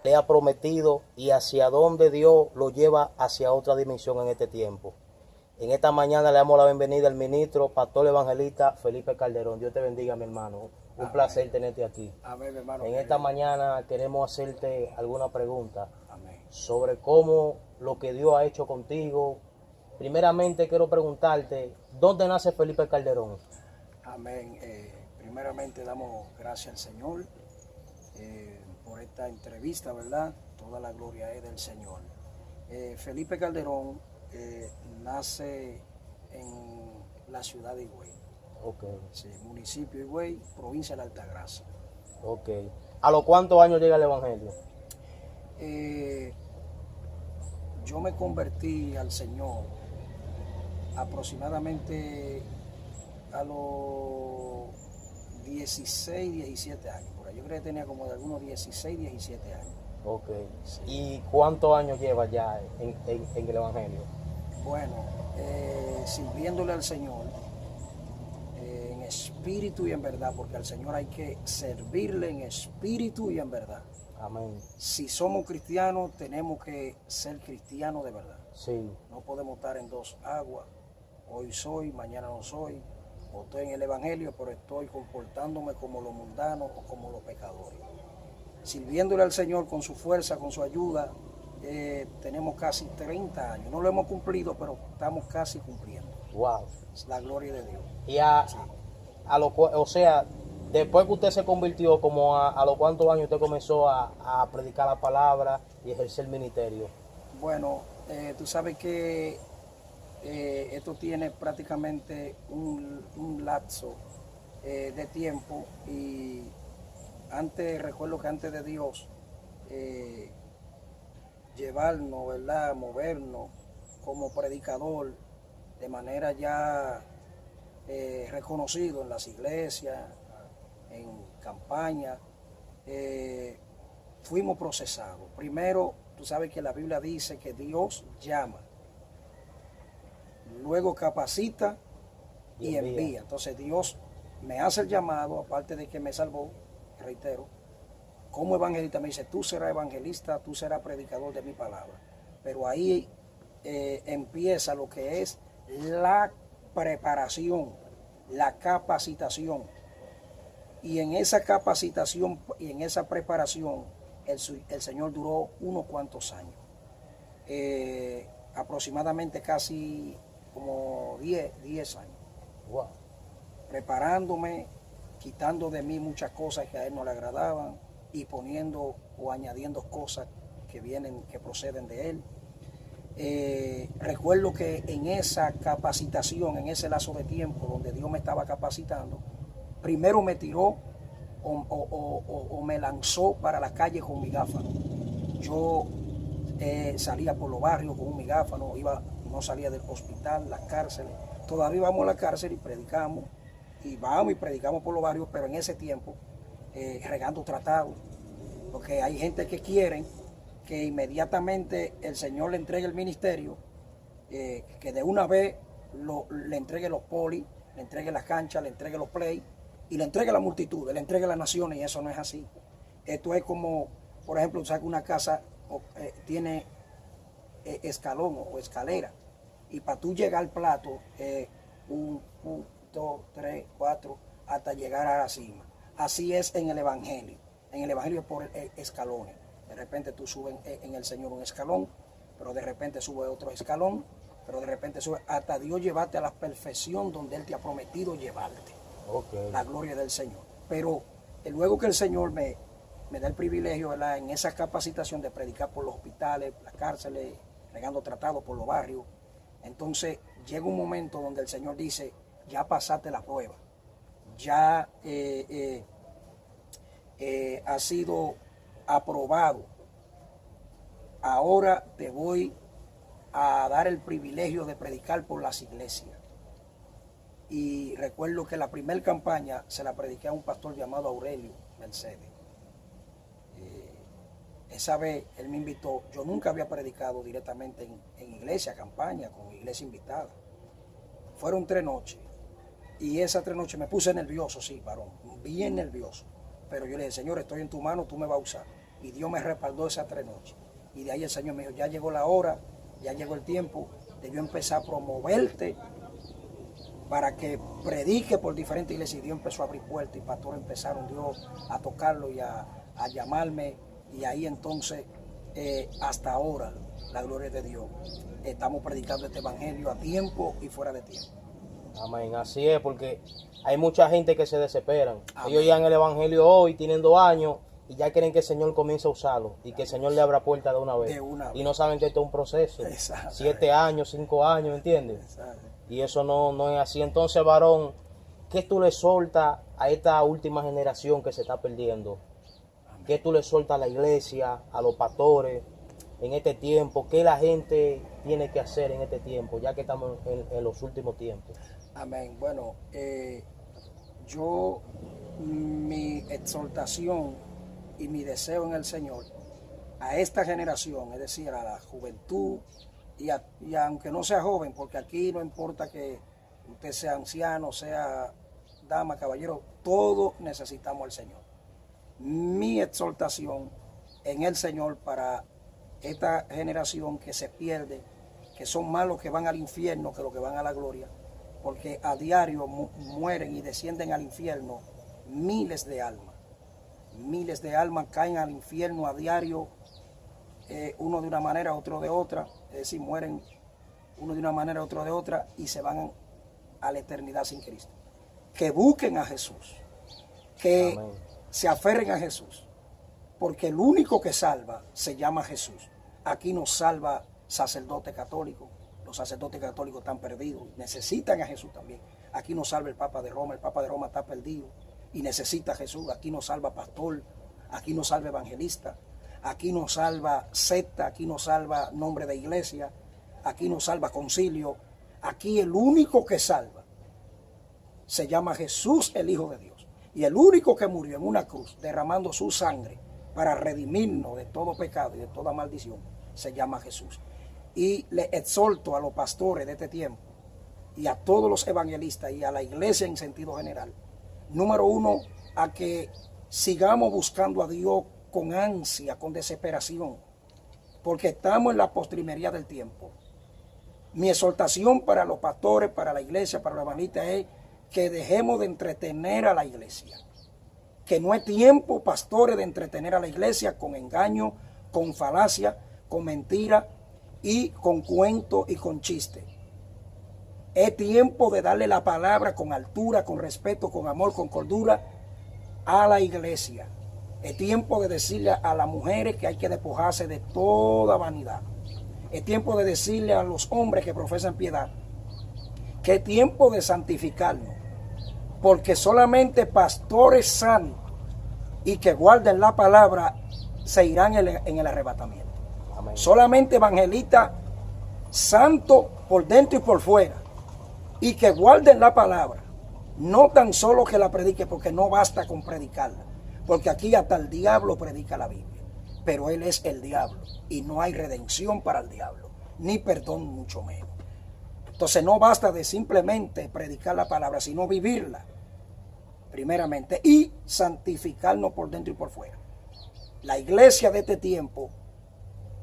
le ha prometido y hacia dónde Dios lo lleva hacia otra dimensión en este tiempo. En esta mañana le damos la bienvenida al ministro, pastor evangelista Felipe Calderón. Dios te bendiga, mi hermano. Un Amén. placer tenerte aquí. Amén, mi hermano. En esta mañana queremos hacerte alguna pregunta Amén. sobre cómo lo que Dios ha hecho contigo. Primeramente quiero preguntarte, ¿dónde nace Felipe Calderón? Amén. Primeramente damos gracias al Señor por esta entrevista, ¿verdad? Toda la gloria es del Señor. Felipe Calderón nace en la ciudad de Higüey. Ok. Sí, municipio de Higüey, provincia de la Altagracia. Ok. ¿A los cuántos años llega el evangelio? Yo me convertí al Señor aproximadamente a los 16, 17 años. Por ahí yo creo que tenía como de algunos 16, 17 años. Ok. Sí. ¿Y cuántos años lleva ya en el evangelio? Bueno, sirviéndole al Señor en espíritu y en verdad, porque al Señor hay que servirle en espíritu y en verdad. Amén. Si somos cristianos, tenemos que ser cristianos de verdad. Sí. No podemos estar en dos aguas. Hoy soy, mañana no soy. O estoy en el Evangelio, pero estoy comportándome como los mundanos o como los pecadores. Sirviéndole al Señor con su fuerza, con su ayuda, tenemos casi 30 años. No lo hemos cumplido, pero estamos casi cumpliendo. Wow. Es la gloria de Dios. Y Sí. o sea, después que usted se convirtió, como a los cuántos años usted comenzó a predicar la palabra y ejercer el ministerio. Bueno, tú sabes que esto tiene prácticamente un lapso de tiempo y recuerdo que antes de Dios llevarnos, ¿verdad? Movernos como predicador de manera ya reconocido en las iglesias, en campañas, fuimos procesados. Primero, tú sabes que la Biblia dice que Dios llama, luego capacita y envía. Entonces Dios me hace el llamado, aparte de que me salvó, reitero, como evangelista me dice, tú serás evangelista, tú serás predicador de mi palabra. Pero ahí empieza lo que es la preparación, la capacitación. Y en esa capacitación y en esa preparación, el Señor duró unos cuantos años. Aproximadamente casi como 10 años. Wow. Preparándome, quitando de mí muchas cosas que a Él no le agradaban y poniendo o añadiendo cosas que proceden de Él. Recuerdo que en esa capacitación, en ese lazo de tiempo donde Dios me estaba capacitando, primero me tiró o me lanzó para la calle con migáfano. Yo salía por los barrios con un migáfano, no salía del hospital, las cárceles. Todavía vamos a la cárcel y predicamos, y vamos y predicamos por los barrios, pero en ese tiempo regando tratados, porque hay gente que quieren que inmediatamente el Señor le entregue el ministerio, que de una vez le entregue los polis, le entregue las canchas, le entregue los play, y le entregue a la multitud, le entregue a las naciones, y eso no es así. Esto es como, por ejemplo, saca una casa, tiene escalón o escalera, y para tú llegar al plato, 1, 2, 3, 4, hasta llegar a la cima. Así es en el Evangelio. En el Evangelio es por escalones. De repente tú subes en el Señor un escalón, pero de repente sube otro escalón, pero de repente sube hasta Dios llevarte a la perfección donde Él te ha prometido llevarte. Okay. La gloria del Señor. Pero luego que el Señor me da el privilegio, ¿verdad?, en esa capacitación de predicar por los hospitales, las cárceles, regando tratados por los barrios, entonces llega un momento donde el Señor dice, ya pasaste la prueba, ya ha sido aprobado, ahora te voy a dar el privilegio de predicar por las iglesias. Y recuerdo que la primera campaña se la prediqué a un pastor llamado Aurelio Mercedes. Esa vez él me invitó, yo nunca había predicado directamente en iglesia, campaña, con iglesia invitada. Fueron 3 noches. Y esas 3 noches me puse nervioso, sí, varón, bien nervioso. Pero yo le dije, Señor, estoy en tu mano, tú me vas a usar. Y Dios me respaldó esas 3 noches. Y de ahí el Señor me dijo, ya llegó la hora, ya llegó el tiempo de yo empezar a promoverte para que predique por diferentes iglesias. Y Dios empezó a abrir puertas y pastores empezaron Dios a tocarlo y a llamarme. Y ahí entonces, hasta ahora, la gloria de Dios, estamos predicando este evangelio a tiempo y fuera de tiempo. Amén, así es, porque hay mucha gente que se desesperan. Amén. Ellos llegan el evangelio hoy, tienen 2 años, y ya quieren que el Señor comience a usarlo, y que el Señor le abra puerta de una vez. Y no saben que esto es un proceso. 7 años, 5 años, ¿entiendes? Exacto. Y eso no es así. Entonces, varón, ¿qué tú le soltas a esta última generación que se está perdiendo? ¿Qué tú le soltas a la iglesia, a los pastores en este tiempo? ¿Qué la gente tiene que hacer en este tiempo, ya que estamos en los últimos tiempos? Amén. Bueno, mi exhortación y mi deseo en el Señor a esta generación, es decir, a la juventud, y aunque no sea joven, porque aquí no importa que usted sea anciano, sea dama, caballero, todos necesitamos al Señor. Mi exhortación en el Señor para esta generación que se pierde, que son más los que van al infierno que los que van a la gloria, porque a diario mueren y descienden al infierno miles de almas. Miles de almas caen al infierno a diario, uno de una manera, otro de otra, es decir, mueren uno de una manera, otro de otra, y se van a la eternidad sin Cristo. Que busquen a Jesús, que Amén. se aferren a Jesús, porque el único que salva se llama Jesús. Aquí nos salva sacerdote católico. Los sacerdotes católicos están perdidos, necesitan a Jesús también. Aquí nos salva el Papa de Roma, el Papa de Roma está perdido y necesita a Jesús. Aquí nos salva pastor, aquí nos salva evangelista, aquí nos salva secta, aquí nos salva nombre de iglesia, aquí nos salva concilio. Aquí el único que salva se llama Jesús, el Hijo de Dios. Y el único que murió en una cruz derramando su sangre para redimirnos de todo pecado y de toda maldición se llama Jesús. Y le exhorto a los pastores de este tiempo y a todos los evangelistas y a la iglesia en sentido general, número 1, a que sigamos buscando a Dios con ansia, con desesperación, porque estamos en la postrimería del tiempo. Mi exhortación para los pastores, para la iglesia, para los evangelistas es que dejemos de entretener a la iglesia, que no es tiempo, pastores, de entretener a la iglesia con engaño, con falacia, con mentira y con cuento y con chiste. Es tiempo de darle la palabra con altura, con respeto, con amor, con cordura a la iglesia. Es tiempo de decirle a las mujeres que hay que despojarse de toda vanidad. Es tiempo de decirle a los hombres que profesan piedad que es tiempo de santificarnos, porque solamente pastores santos y que guarden la palabra se irán en el arrebatamiento. Amén. Solamente evangelistas santos por dentro y por fuera, y que guarden la palabra, no tan solo que la predique, porque no basta con predicarla, porque aquí hasta el diablo predica la Biblia, pero él es el diablo y no hay redención para el diablo, ni perdón mucho menos. Entonces no basta de simplemente predicar la palabra, sino vivirla primeramente y santificarnos por dentro y por fuera. La iglesia de este tiempo,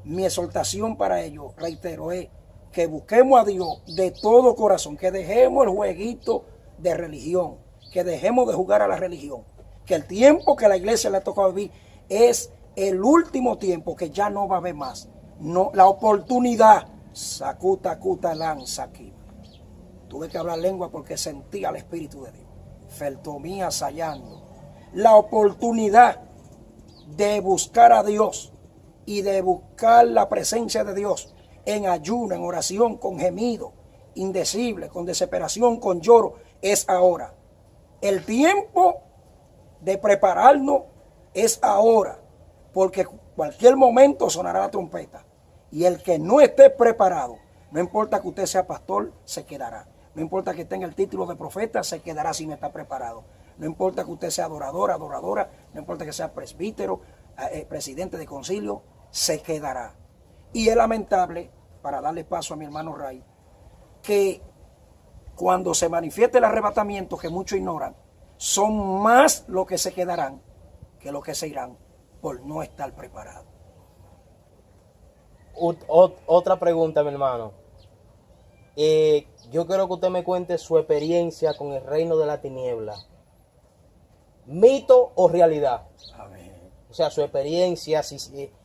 mi exhortación para ellos, reitero, es que busquemos a Dios de todo corazón, que dejemos el jueguito de religión, que dejemos de jugar a la religión, que el tiempo que a la iglesia le ha tocado vivir es el último tiempo, que ya no va a haber más. No, la oportunidad, sacuta lanza aquí. Tuve que hablar lengua porque sentía el Espíritu de Dios. Feltomía sayando. La oportunidad de buscar a Dios y de buscar la presencia de Dios en ayuno, en oración, con gemido, indecible, con desesperación, con lloro, es ahora. El tiempo de prepararnos es ahora, porque cualquier momento sonará la trompeta. Y el que no esté preparado, no importa que usted sea pastor, se quedará. No importa que tenga el título de profeta, se quedará si no está preparado. No importa que usted sea adorador, adoradora, no importa que sea presbítero, presidente de concilio, se quedará. Y es lamentable, para darle paso a mi hermano Ray, que cuando se manifieste el arrebatamiento, que muchos ignoran, son más los que se quedarán que los que se irán. por no estar preparado. Otra pregunta, mi hermano. Yo quiero que usted me cuente su experiencia con el reino de la tiniebla. ¿Mito o realidad? Amén. O sea, su experiencia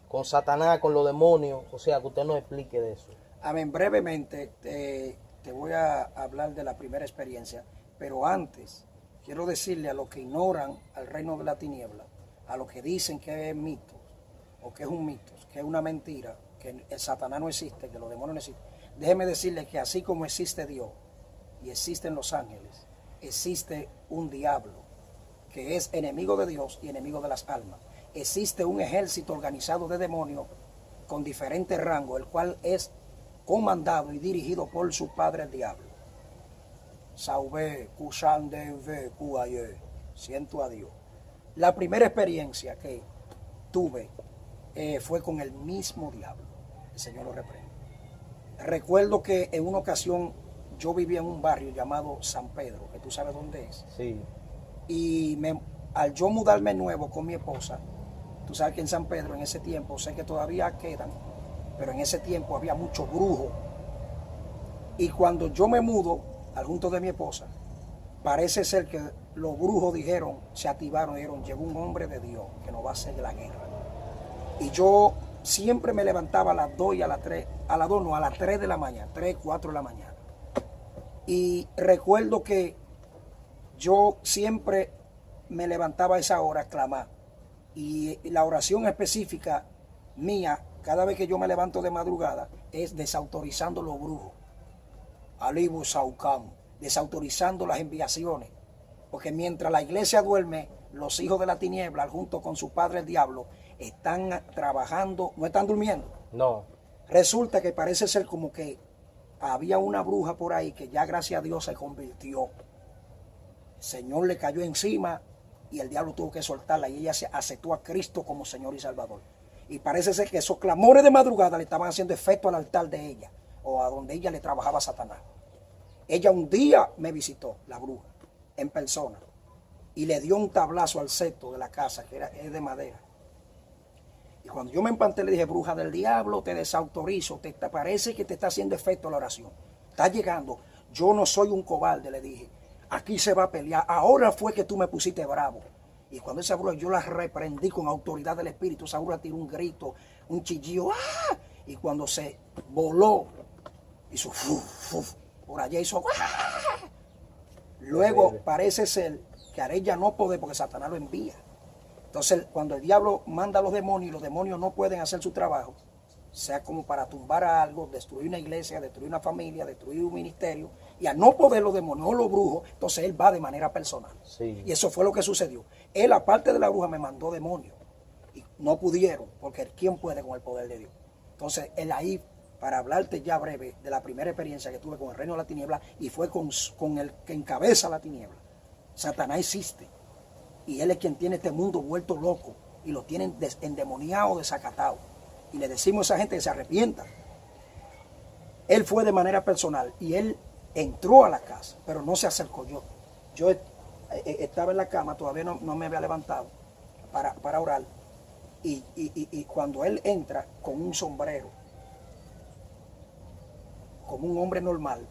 con Satanás, con los demonios. O sea, que usted nos explique de eso. Amén. Brevemente te voy a hablar de la primera experiencia, pero antes quiero decirle a los que ignoran al reino de la tiniebla, a los que dicen que es mito, o que es un mito, que es una mentira, que el Satanás no existe, que los demonios no existen. Déjeme decirle que así como existe Dios y existen los ángeles, existe un diablo que es enemigo de Dios y enemigo de las almas. Existe un ejército organizado de demonios con diferentes rangos, el cual es comandado y dirigido por su padre el diablo. Sauvé, Kushande, Kuaye, siento a Dios. La primera experiencia que tuve fue con el mismo diablo. El Señor lo reprende. Recuerdo que en una ocasión yo vivía en un barrio llamado San Pedro, que tú sabes dónde es. Sí. Y al yo mudarme nuevo con mi esposa, tú sabes que en San Pedro en ese tiempo, sé que todavía quedan, pero en ese tiempo había mucho brujo. Y cuando yo me mudo al junto de mi esposa, parece ser que los brujos dijeron, se activaron, dijeron, llegó un hombre de Dios que nos va a hacer la guerra. Y yo siempre me levantaba a las 2 y a las 3, a las 2 no, a las 3 de la mañana, 3, 4 de la mañana. Y recuerdo que yo siempre me levantaba a esa hora a clamar. Y la oración específica mía, cada vez que yo me levanto de madrugada, es desautorizando los brujos. Alibu Saucam, desautorizando las enviaciones. Porque mientras la iglesia duerme, los hijos de la tiniebla, junto con su padre el diablo, están trabajando, no están durmiendo. No. Resulta que parece ser como que había una bruja por ahí que ya gracias a Dios se convirtió. El Señor le cayó encima y el diablo tuvo que soltarla y ella se aceptó a Cristo como Señor y Salvador. Y parece ser que esos clamores de madrugada le estaban haciendo efecto al altar de ella o a donde ella le trabajaba a Satanás. Ella un día me visitó, la bruja, en persona, y le dio un tablazo al seto de la casa, que es de madera. Y cuando yo me empanté le dije, bruja del diablo, te desautorizo, te parece que te está haciendo efecto la oración. Está llegando, yo no soy un cobarde, le dije. Aquí se va a pelear, ahora fue que tú me pusiste bravo. Y cuando esa bruja yo la reprendí con autoridad del Espíritu, esa bruja tiró un grito, un chillío, ¡ah! Y cuando se voló, hizo por allá hizo ¡ah! Luego parece ser que a ella no puede porque Satanás lo envía. Entonces cuando el diablo manda a los demonios y los demonios no pueden hacer su trabajo, sea como para tumbar a algo, destruir una iglesia, destruir una familia, destruir un ministerio, y a no poder los demonios o los brujos, entonces él va de manera personal. Sí. Y eso fue lo que sucedió. Él, aparte de la bruja, me mandó demonios. Y no pudieron, porque ¿quién puede con el poder de Dios? Entonces, él ahí, para hablarte ya breve de la primera experiencia que tuve con el reino de la tiniebla, y fue con el que encabeza la tiniebla. Satanás existe. Y él es quien tiene este mundo vuelto loco, y lo tienen endemoniado, desacatado. Y le decimos a esa gente que se arrepienta. Él fue de manera personal y él entró a la casa, pero no se acercó yo. Yo estaba en la cama, todavía no me había levantado para orar. Y cuando él entra con un sombrero, como un hombre normal,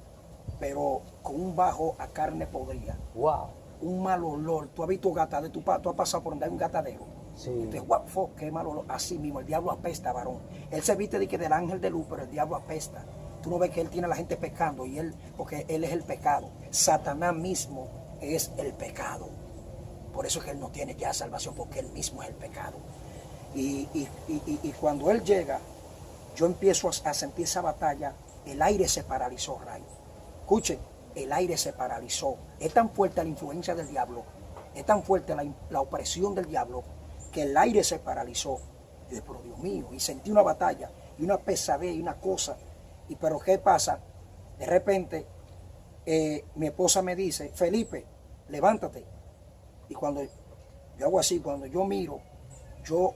pero con un bajo a carne podrida. Wow. Un mal olor. Tú has visto gatadero, tú has pasado por donde hay un gatadero. Sí. Entonces, wow, qué mal olor. Así mismo, el diablo apesta, varón. Él se viste de que del ángel de luz, pero el diablo apesta. Tú no ves que él tiene a la gente pecando, y él, porque él es el pecado. Satanás mismo es el pecado. Por eso es que él no tiene ya salvación, porque él mismo es el pecado. Y cuando él llega, yo empiezo a sentir esa batalla. El aire se paralizó, Ray. Escuchen, el aire se paralizó. Es tan fuerte la influencia del diablo, es tan fuerte la opresión del diablo, que el aire se paralizó. Y dije, pero Dios mío, y sentí una batalla, y una pesadez, y una cosa. Y pero ¿qué pasa? De repente, mi esposa me dice, Felipe, levántate. Y cuando yo hago así, cuando yo miro, yo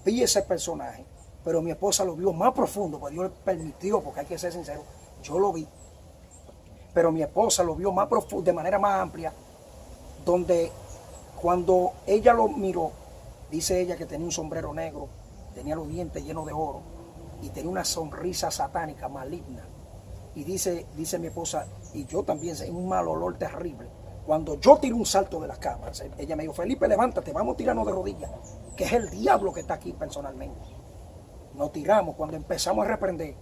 vi ese personaje, pero mi esposa lo vio más profundo, porque Dios le permitió, porque hay que ser sincero, yo lo vi. Pero mi esposa lo vio más profundo, de manera más amplia, donde cuando ella lo miró, Dice ella que tenía un sombrero negro, tenía los dientes llenos de oro y tenía una sonrisa satánica maligna. Y dice mi esposa, y yo también, un mal olor terrible. Cuando yo tiro un salto de la cama, ella me dijo, Felipe, levántate, vamos a tirarnos de rodillas, que es el diablo que está aquí personalmente. Nos tiramos, cuando empezamos a reprender,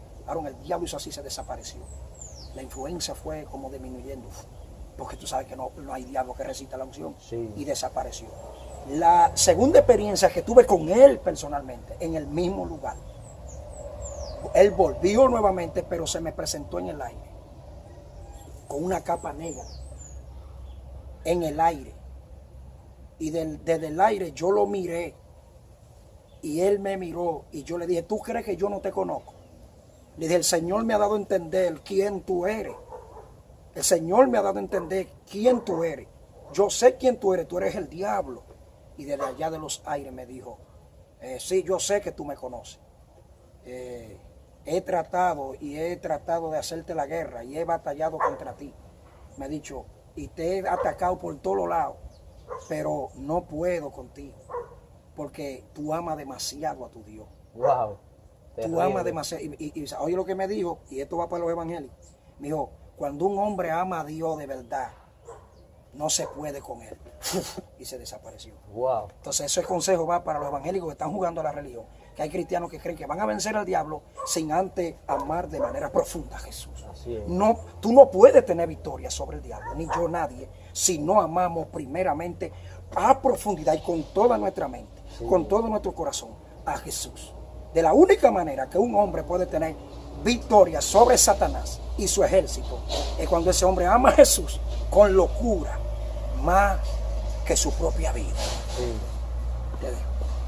el diablo hizo así, se desapareció. La influencia fue como disminuyendo, porque tú sabes que no hay diablo que resista la unción, Sí. y desapareció. La segunda experiencia que tuve con él personalmente, en el mismo lugar, él volvió nuevamente, pero se me presentó en el aire, con una capa negra, en el aire. Y desde el aire yo lo miré, y él me miró, y yo le dije, ¿tú crees que yo no te conozco? Le dije, el Señor me ha dado a entender quién tú eres. El Señor me ha dado a entender quién tú eres. Yo sé quién tú eres el diablo. Y desde allá de los aires me dijo, sí, yo sé que tú me conoces. He tratado de hacerte la guerra y he batallado contra ti. Me ha dicho, y te he atacado por todos los lados, pero no puedo contigo, porque tú amas demasiado a tu Dios. Wow. Tú amas demasiado. Y oye lo que me dijo, y esto va para los evangélicos. Me dijo, cuando un hombre ama a Dios de verdad, no se puede con él. Y se desapareció. Wow. Entonces ese consejo va para los evangélicos que están jugando a la religión. Que hay cristianos que creen que van a vencer al diablo sin antes amar de manera profunda a Jesús. Así es. No, tú no puedes tener victoria sobre el diablo, ni yo nadie, si no amamos primeramente a profundidad y con toda nuestra mente, con todo nuestro corazón a Jesús. De la única manera que un hombre puede tener victoria sobre Satanás y su ejército es cuando ese hombre ama a Jesús con locura, más que su propia vida. Sí. Te dejo.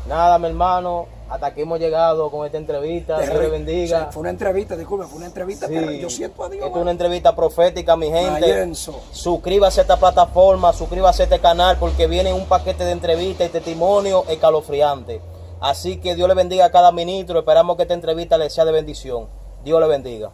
Nada, mi hermano, hasta aquí hemos llegado con esta entrevista. Dios le bendiga. Sí, fue una entrevista, disculpe, fue una entrevista, Sí. pero yo siento a Dios. Esto es una entrevista profética, mi gente. Mayenzo. Suscríbase a esta plataforma, suscríbase a este canal porque viene un paquete de entrevistas y testimonios escalofriantes. Así que Dios le bendiga a cada ministro. Esperamos que esta entrevista les sea de bendición. Dios le bendiga.